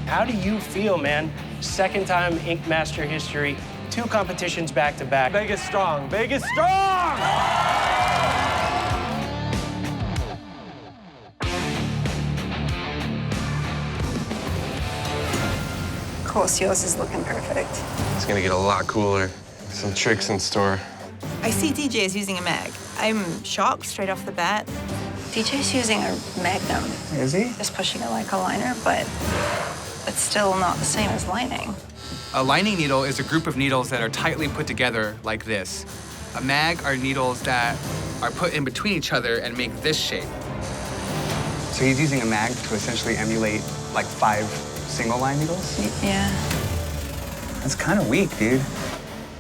How do you feel, man? Second time Ink Master history, 2 competitions back-to-back. Vegas strong, Vegas strong! Of course, yours is looking perfect. It's gonna get a lot cooler. Some tricks in store. I see DJ is using a mag. I'm shocked straight off the bat. DJ's using a Magnum. Is he? Just pushing it like a liner, but it's still not the same as lining. A lining needle is a group of needles that are tightly put together like this. A mag are needles that are put in between each other and make this shape. So he's using a mag to essentially emulate like 5 single line needles? Yeah. That's kind of weak, dude.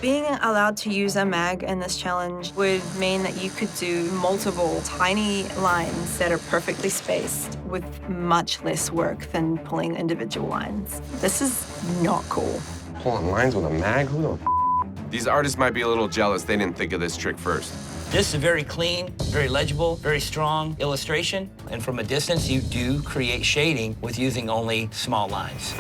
Being allowed to use a mag in this challenge would mean that you could do multiple tiny lines that are perfectly spaced with much less work than pulling individual lines. This is not cool. Pulling lines with a mag? Who the These artists might be a little jealous they didn't think of this trick first. This is a very clean, very legible, very strong illustration. And from a distance, you do create shading with using only small lines.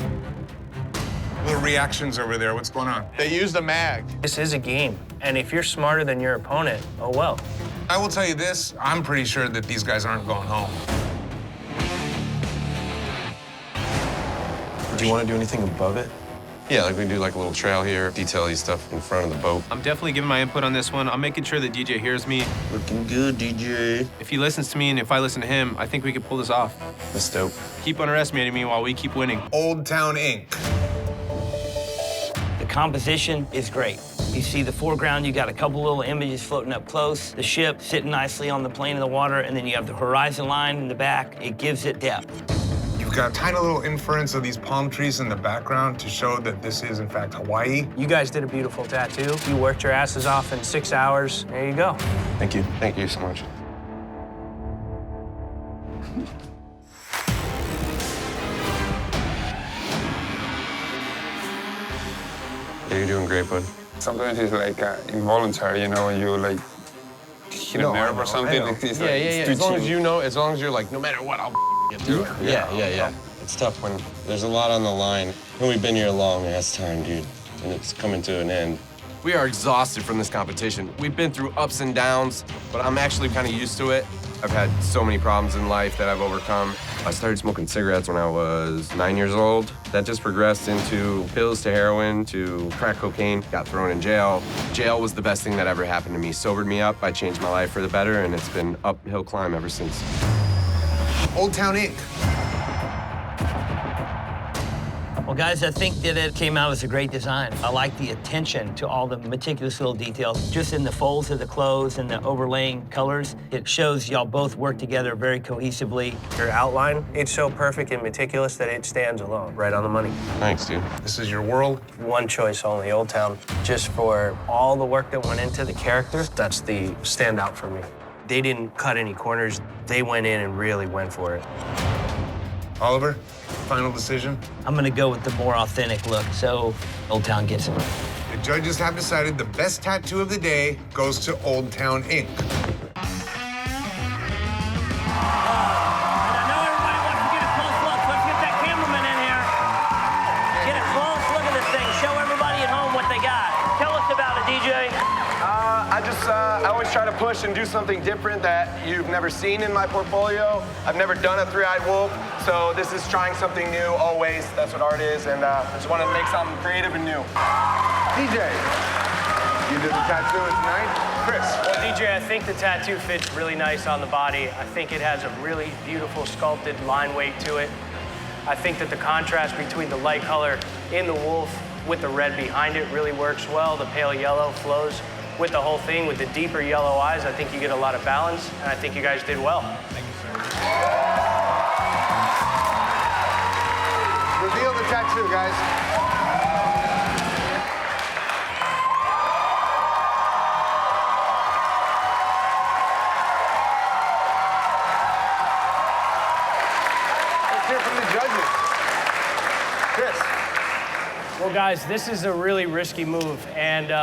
Little reactions over there. What's going on? They used a mag. This is a game, and if you're smarter than your opponent, oh well. I will tell you this, I'm pretty sure that these guys aren't going home. Do you want to do anything above it? Yeah, like we do like a little trail here, detail-y stuff in front of the boat. I'm definitely giving my input on this one. I'm making sure that DJ hears me. Looking good, DJ. If he listens to me and if I listen to him, I think we can pull this off. That's dope. Keep underestimating me while we keep winning. Old Town Ink. The composition is great. You see the foreground, you got a couple little images floating up close, the ship sitting nicely on the plane of the water, and then you have the horizon line in the back. It gives it depth. You've got a tiny little inference of these palm trees in the background to show that this is, in fact, Hawaii. You guys did a beautiful tattoo. You worked your asses off in 6 hours. There you go. Thank you. Thank you so much. Yeah, you're doing great, bud. Sometimes it's like involuntary, you know, when you like hit a nerve or something. Like this, Yeah. As long as you know, as long as you're like, no matter what, I'll get through it. Yeah. It's tough when there's a lot on the line. And we've been here a long ass time, dude, and it's coming to an end. We are exhausted from this competition. We've been through ups and downs, but I'm actually kind of used to it. I've had so many problems in life that I've overcome. I started smoking cigarettes when I was 9 years old. That just progressed into pills to heroin to crack cocaine. Got thrown in jail. Jail was the best thing that ever happened to me. Sobered me up. I changed my life for the better, and it's been uphill climb ever since. Old Town Ink. Well, guys, I think that it came out as a great design. I like the attention to all the meticulous little details, just in the folds of the clothes and the overlaying colors. It shows y'all both work together very cohesively. Your outline, it's so perfect and meticulous that it stands alone, right on the money. Thanks, dude. This is your world. One choice only, Old Town. Just for all the work that went into the character, that's the standout for me. They didn't cut any corners. They went in and really went for it. Oliver, final decision. I'm gonna go with the more authentic look, so Old Town gets it. The judges have decided the best tattoo of the day goes to Old Town Ink. I always try to push and do something different that you've never seen in my portfolio. I've never done a three-eyed wolf, so this is trying something new always. That's what art is, and I just want to make something creative and new. DJ, you did the tattoo tonight. Chris. Well, DJ, I think the tattoo fits really nice on the body. I think it has a really beautiful sculpted line weight to it. I think that the contrast between the light color in the wolf with the red behind it really works well. The pale yellow flows with the whole thing. With the deeper yellow eyes, I think you get a lot of balance, and I think you guys did well. Thank you, sir. Reveal the tattoo, guys. Let's hear from the judges. Chris. Well, guys, this is a really risky move, and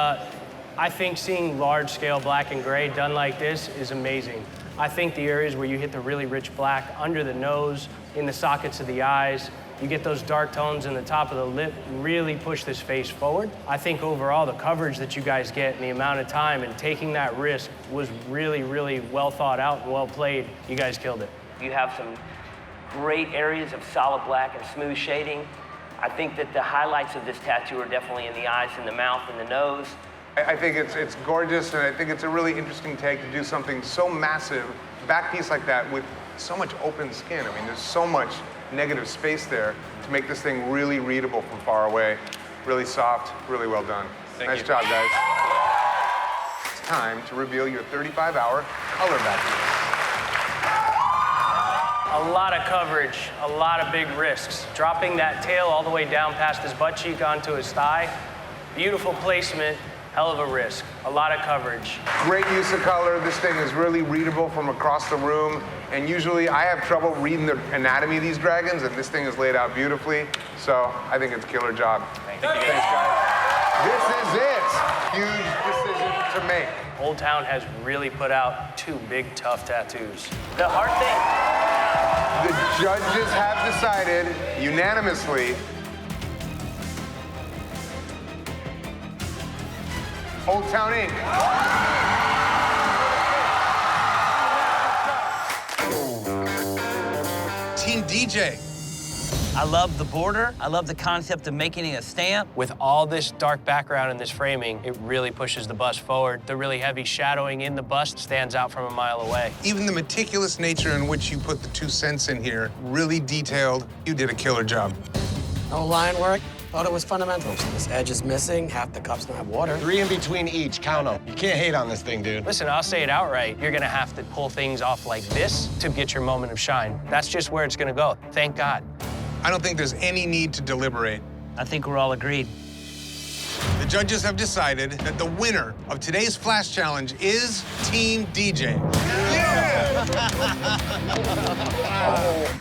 I think seeing large-scale black and gray done like this is amazing. I think the areas where you hit the really rich black under the nose, in the sockets of the eyes, You get those dark tones in the top of the lip, really push this face forward. I think overall the coverage that you guys get and the amount of time and taking that risk was really, really well thought out and well played. You guys killed it. You have some great areas of solid black and smooth shading. I think that the highlights of this tattoo are definitely in the eyes and the mouth and the nose. I think it's gorgeous, and I think it's a really interesting take to do something so massive, back piece like that with so much open skin. I mean, there's so much negative space there to make this thing really readable from far away. Really soft, really well done. Nice job, guys. It's time to reveal your 35-hour color back piece. A lot of coverage, a lot of big risks. Dropping that tail all the way down past his butt cheek onto his thigh. Beautiful placement, hell of a risk. A lot of coverage. Great use of color. This thing is really readable from across the room. And usually I have trouble reading the anatomy of these dragons, and this thing is laid out beautifully. So I think it's a killer job. Thanks, guys. This is it. Huge decision to make. Old Town has really put out 2 big, tough tattoos. The hard thing. The judges have decided unanimously Old Town Inc. Team DJ. I love the border. I love the concept of making it a stamp. With all this dark background in this framing, it really pushes the bust forward. The really heavy shadowing in the bust stands out from a mile away. Even the meticulous nature in which you put the 2 cents in here, really detailed. You did a killer job. No line work. Thought it was fundamental. This edge is missing. Half the cups don't have water. 3 in between each. Count them. You can't hate on this thing, dude. Listen, I'll say it outright. You're gonna have to pull things off like this to get your moment of shine. That's just where it's gonna go. Thank God. I don't think there's any need to deliberate. I think we're all agreed. The judges have decided that the winner of today's Flash Challenge is Team DJ.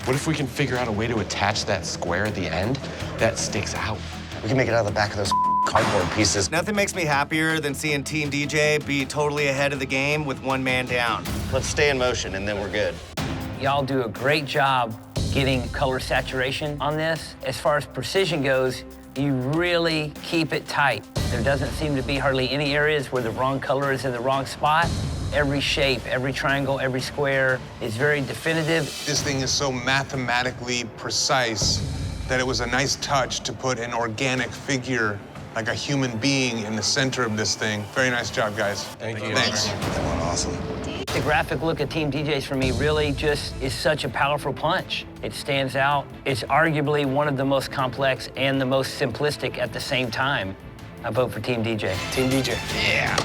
What if we can figure out a way to attach that square at the end that sticks out? We can make it out of the back of those cardboard pieces. Nothing makes me happier than seeing Team DJ be totally ahead of the game with 1 man down. Let's stay in motion, and then we're good. Y'all do a great job getting color saturation on this. As far as precision goes, you really keep it tight. There doesn't seem to be hardly any areas where the wrong color is in the wrong spot. Every shape, every triangle, every square is very definitive. This thing is so mathematically precise that it was a nice touch to put an organic figure, like a human being, in the center of this thing. Very nice job, guys. Thank you. Thanks. Awesome. The graphic look of Team DJs for me really just is such a powerful punch. It stands out. It's arguably one of the most complex and the most simplistic at the same time. I vote for Team DJ. Team DJ. Yeah.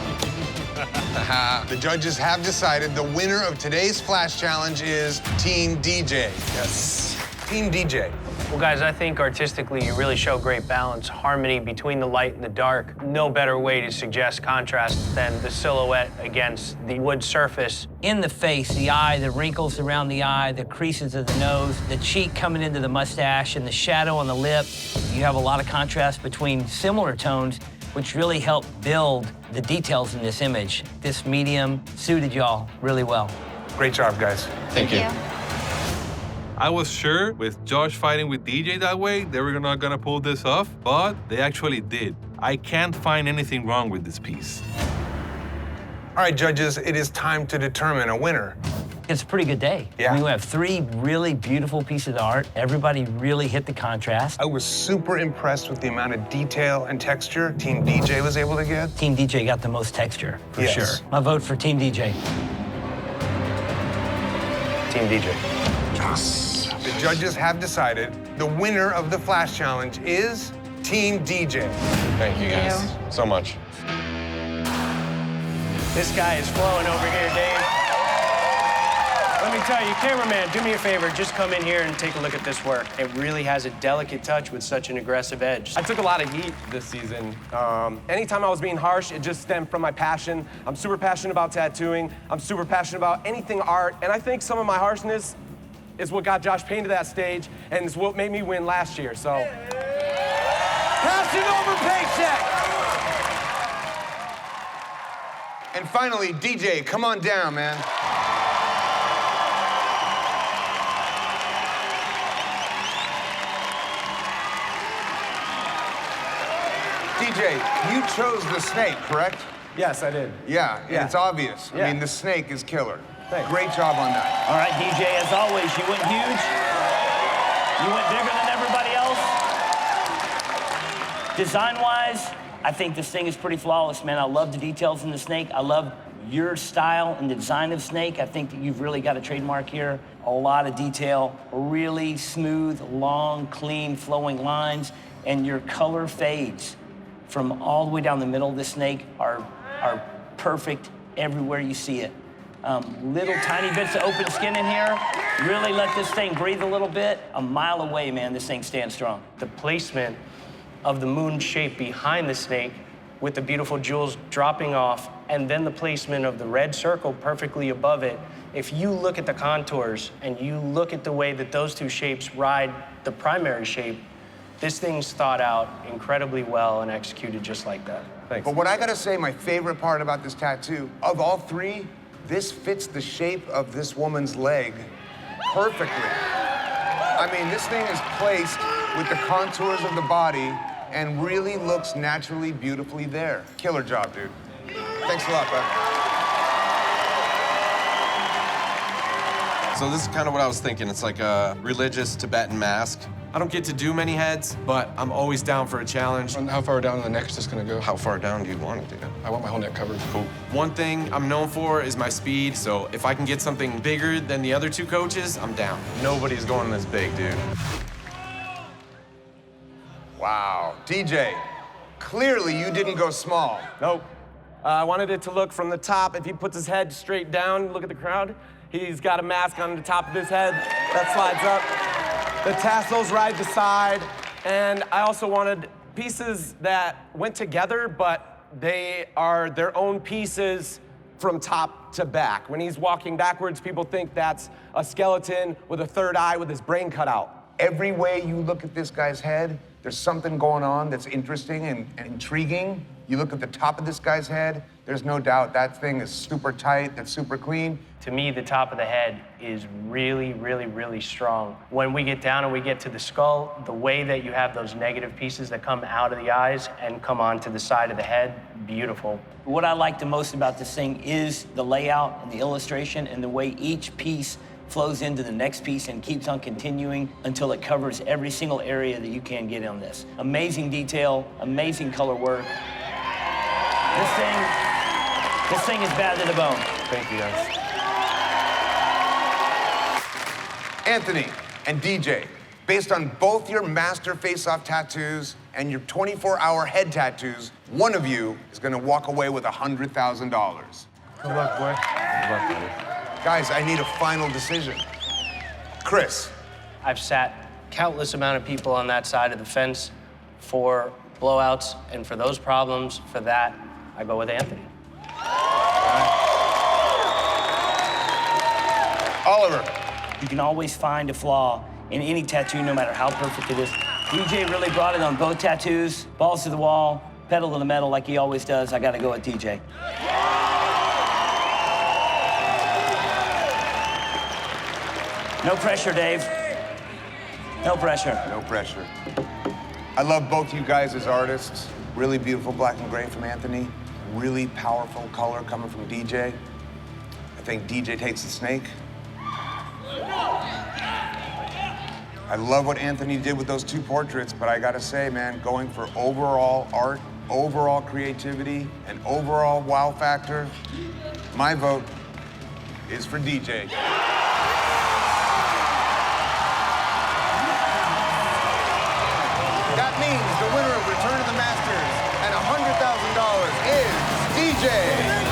The judges have decided the winner of today's Flash Challenge is Team DJ. Yes. Team DJ. Well, guys, I think artistically you really show great balance, harmony between the light and the dark. No better way to suggest contrast than the silhouette against the wood surface. In the face, the eye, the wrinkles around the eye, the creases of the nose, the cheek coming into the mustache, and the shadow on the lip. You have a lot of contrast between similar tones, which really help build the details in this image. This medium suited y'all really well. Great job, guys. Thank you. I was sure with Josh fighting with DJ that way, they were not gonna pull this off, but they actually did. I can't find anything wrong with this piece. All right, judges, it is time to determine a winner. It's a pretty good day. Yeah. I mean, we have 3 really beautiful pieces of art. Everybody really hit the contrast. I was super impressed with the amount of detail and texture Team DJ was able to get. Team DJ got the most texture, for Yes. sure. My vote for Team DJ. Team DJ. Yes. The judges have decided the winner of the Flash Challenge is Team DJ. Thank you guys so much. This guy is flowing over here, Dave. Let me tell you, cameraman, do me a favor. Just come in here and take a look at this work. It really has a delicate touch with such an aggressive edge. I took a lot of heat this season. Anytime I was being harsh, it just stemmed from my passion. I'm super passionate about tattooing. I'm super passionate about anything art. And I think some of my harshness is what got Josh Payne to that stage and is what made me win last year, so. Passion over paycheck! And finally, DJ, come on down, man. DJ, you chose the snake, correct? Yes, I did. Yeah, Yeah. it's obvious. Yeah. I mean, the snake is killer. Thanks. Great job on that. All right, DJ, as always, you went huge. You went bigger than everybody else. Design-wise, I think this thing is pretty flawless, man. I love the details in the snake. I love your style and the design of snake. I think that you've really got a trademark here. A lot of detail, really smooth, long, clean, flowing lines, and your color fades from all the way down the middle of the snake are perfect everywhere you see it. Little tiny bits of open skin in here. Really let this thing breathe a little bit. A mile away, man, this thing stands strong. The placement of the moon shape behind the snake with the beautiful jewels dropping off, and then the placement of the red circle perfectly above it. If you look at the contours and you look at the way that those two shapes ride the primary shape, this thing's thought out incredibly well and executed just like that. Thanks. But what I gotta say, my favorite part about this tattoo, of all three, this fits the shape of this woman's leg perfectly. I mean, this thing is placed with the contours of the body and really looks naturally, beautifully there. Killer job, dude. Thanks a lot, bud. So this is kind of what I was thinking. It's like a religious Tibetan mask. I don't get to do many heads, but I'm always down for a challenge. And how far down in the neck is this gonna go? How far down do you want it to go? I want my whole neck covered. Cool. One thing I'm known for is my speed, so if I can get something bigger than the other two coaches, I'm down. Nobody's going this big, dude. Wow. DJ, clearly you didn't go small. Nope. I wanted it to look from the top. If he puts his head straight down, look at the crowd. He's got a mask on the top of his head that slides up. The tassels ride the side. And I also wanted pieces that went together, but they are their own pieces from top to back. When he's walking backwards, people think that's a skeleton with a third eye with his brain cut out. Every way you look at this guy's head, there's something going on that's interesting and intriguing. You look at the top of this guy's head, there's no doubt that thing is super tight, that's super clean. To me, the top of the head is really, really, really strong. When we get down and we get to the skull, the way that you have those negative pieces that come out of the eyes and come onto the side of the head, beautiful. What I like the most about this thing is the layout and the illustration and the way each piece flows into the next piece and keeps on continuing until it covers every single area that you can get on this. Amazing detail, amazing color work. This thing is bad to the bone. Thank you, guys. Anthony and DJ, based on both your master face-off tattoos and your 24-hour head tattoos, one of you is gonna walk away with $100,000. Good luck, boy. Good luck, buddy. Guys, I need a final decision. Chris. I've sat countless amount of people on that side of the fence for blowouts, and for those problems, for that, I go with Anthony. Oliver. You can always find a flaw in any tattoo, no matter how perfect it is. DJ really brought it on both tattoos. Balls to the wall, pedal to the metal like he always does. I gotta go with DJ. No pressure, Dave. No pressure. No pressure. I love both you guys as artists. Really beautiful black and gray from Anthony. Really powerful color coming from DJ. I think DJ takes the snake. I love what Anthony did with those two portraits, but I gotta say, man, going for overall art, overall creativity, and overall wow factor, my vote is for DJ. That means the winner of Return to the Masters and $100,000 is DJ